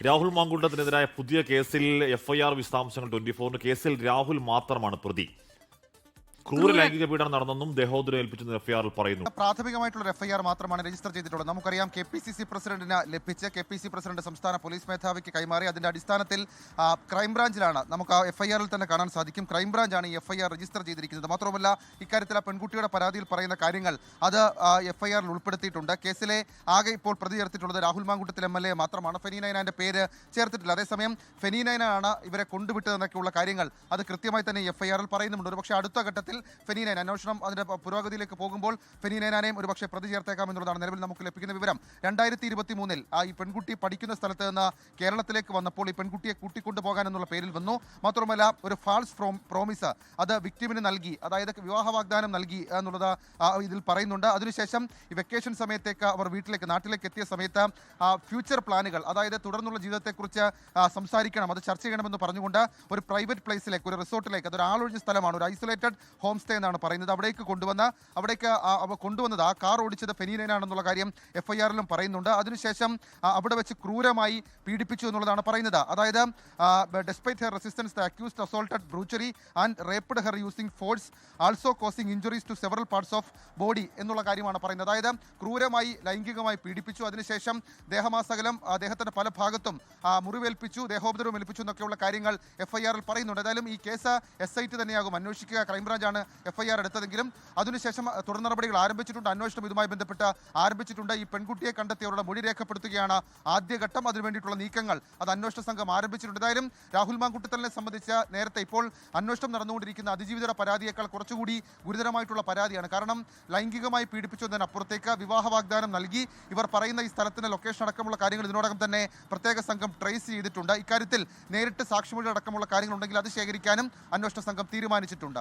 രാഹുൽ മാങ്കൂട്ടത്തിനെതിരായ പുതിയ കേസിൽ എഫ്ഐആർ വിശദാംശങ്ങൾ 24 കേസിൽ രാഹുൽ മാത്രമാണ് പ്രതി. ക്രൂര ലൈംഗിക പീഡനം നടന്നെന്നും ദേഹോദരം ഏൽപ്പിച്ചെന്നും എഫ്ഐആറിൽ പറയുന്നു. പ്രാഥമികമായിട്ടുള്ള എഫ്ഐആർ മാത്രമാണ് രജിസ്റ്റർ ചെയ്തിട്ടുള്ളത്. നമുക്കറിയാം KPCC പ്രസിഡന്റിന് ലഭിച്ച് KPCC പ്രസിഡന്റ് സംസ്ഥാന പോലീസ് മേധാവിക്ക് കൈമാറി. അതിന്റെ അടിസ്ഥാനത്തിൽ ക്രൈംബ്രാഞ്ചിലാണ് നമുക്ക് ആ എഫ്ഐആറിൽ തന്നെ കാണാൻ സാധിക്കും. ക്രൈംബ്രാഞ്ചാണ് ഈ എഫ്ഐആർ രജിസ്റ്റർ ചെയ്തിരിക്കുന്നത്. മാത്രമല്ല ഇക്കാര്യത്തിൽ ആ പെൺകുട്ടിയുടെ പരാതിയിൽ പറയുന്ന കാര്യങ്ങൾ അത് എഫ്ഐആറിൽ ഉൾപ്പെടുത്തിയിട്ടുണ്ട്. കേസിലെ ആകെ ഇപ്പോൾ പ്രതി ചേർത്തിട്ടുള്ളത് രാഹുൽ മാങ്കൂട്ടത്തിൽ MLA മാത്രമാണ്. ഫെനി നൈനാന്റെ പേര് ചേർത്തിട്ടില്ല. അതേസമയം ഫെനി നൈനാണ് ഇവരെ കൊണ്ടുവിട്ടതെന്നൊക്കെയുള്ള കാര്യങ്ങൾ അത് കൃത്യമായി തന്നെ എഫ്ഐആറിൽ പറയുന്നുണ്ട്. ഒരുപക്ഷെ അടുത്ത ഘട്ടത്തിൽ ഫെനി നൈൻ അന്വേഷണം അതിന്റെ പുരോഗതിയിലേക്ക് പോകുമ്പോൾ ഫെനി നൈനാനെയും ഒരുപക്ഷെ പ്രതി ചേർത്തേക്കാം എന്നുള്ളതാണ് നിലവിൽ നമുക്ക് ലഭിക്കുന്ന വിവരം. 2023 ഈ പെൺകുട്ടി പഠിക്കുന്ന സ്ഥലത്ത് നിന്ന് കേരളത്തിലേക്ക് വന്നപ്പോൾ ഈ പെൺകുട്ടിയെ കൂട്ടിക്കൊണ്ടുപോകാൻ എന്നുള്ള പേരിൽ വന്നു. മാത്രമല്ല ഒരു ഫാൾസ് പ്രോമിസ് അത് വിക്ടിമിന് നൽകി, അതായത് വിവാഹ വാഗ്ദാനം നൽകി എന്നുള്ളത് ഇതിൽ പറയുന്നുണ്ട്. അതിനുശേഷം ഈ വെക്കേഷൻ സമയത്തേക്ക് അവർ നാട്ടിലേക്ക് എത്തിയ സമയത്ത് ഫ്യൂച്ചർ പ്ലാനുകൾ, അതായത് തുടർന്നുള്ള ജീവിതത്തെക്കുറിച്ച് സംസാരിക്കണം, അത് ചർച്ച ചെയ്യണമെന്ന് പറഞ്ഞുകൊണ്ട് ഒരു പ്രൈവറ്റ് പ്ലേസിലേക്ക്, ഒരു റിസോർട്ടിലേക്ക്, അതൊരു ആളൊഴിഞ്ഞ സ്ഥലമാണ്, ഒരു ഐസൊലേറ്റഡ് ഹോം സ്റ്റേ എന്നാണ് പറയുന്നത്, അവിടേക്ക് കൊണ്ടുവന്നത് ആ കാർ ഓടിച്ചത് ഫെനി നൈനാണെന്നുള്ള കാര്യം എഫ്ഐആറിലും പറയുന്നുണ്ട്. അതിനുശേഷം അവിടെ വെച്ച് ക്രൂരമായി പീഡിപ്പിച്ചു എന്നുള്ളതാണ് പറയുന്നത്. അതായത് despite her resistance the accused assaulted brutally and raped her using force also causing injuries to several parts of body എന്നുള്ള കാര്യമാണ് പറയുന്നത്. അതായത് ക്രൂരമായി ലൈംഗികമായി പീഡിപ്പിച്ചു, അതിനുശേഷം ദേഹമാസകലം അദ്ദേഹത്തിന്റെ പല ഭാഗത്തും മുറിവേൽപ്പിച്ചു, ദേഹോപദ്രവം ഏൽപ്പിച്ചു എന്നൊക്കെയുള്ള കാര്യങ്ങൾ എഫ്ഐആറിൽ പറയുന്നുണ്ട്. ഏതായാലും ഈ കേസ് SIT തന്നെയാകും അന്വേഷിക്കുക. ക്രൈംബ്രാഞ്ചാണ് എഫ്ഐആർ എടുത്തതെങ്കിലും അതിനുശേഷം തുടർ നടപടികൾ ആരംഭിച്ചിട്ടുണ്ട്. അന്വേഷണം ഇതുമായി ബന്ധപ്പെട്ട് ആരംഭിച്ചിട്ടുണ്ട്. ഈ പെൺകുട്ടിയെ കണ്ടെത്തിയവരുടെ മൊഴി രേഖപ്പെടുത്തുകയാണ് ആദ്യഘട്ടം. അതിനുവേണ്ടിയിട്ടുള്ള നീക്കങ്ങൾ അത് അന്വേഷണ സംഘം ആരംഭിച്ചിട്ടുണ്ട്. ഏതായാലും രാഹുൽ മാങ്കൂട്ടത്തലിനെ സംബന്ധിച്ച് നേരത്തെ ഇപ്പോൾ അന്വേഷണം നടന്നുകൊണ്ടിരിക്കുന്ന അതിജീവിതയുടെ പരാതിയേക്കാൾ കുറച്ചുകൂടി ഗുരുതരമായിട്ടുള്ള പരാതിയാണ്. കാരണം ലൈംഗികമായി പീഡിപ്പിച്ചതിനപ്പുറത്തേക്ക് വിവാഹ വാഗ്ദാനം നൽകി. ഇവർ പറയുന്ന ഈ സ്ഥലത്തിന്റെ ലൊക്കേഷൻ അടക്കമുള്ള കാര്യങ്ങൾ ഇതിനോടകം തന്നെ പ്രത്യേക സംഘം ട്രേസ് ചെയ്തിട്ടുണ്ട്. ഇക്കാര്യത്തിൽ നേരിട്ട് സാക്ഷിമൊഴി അടക്കമുള്ള കാര്യങ്ങളുണ്ടെങ്കിൽ അത് ശേഖരിക്കാനും അന്വേഷണ സംഘം തീരുമാനിച്ചിട്ടുണ്ട്.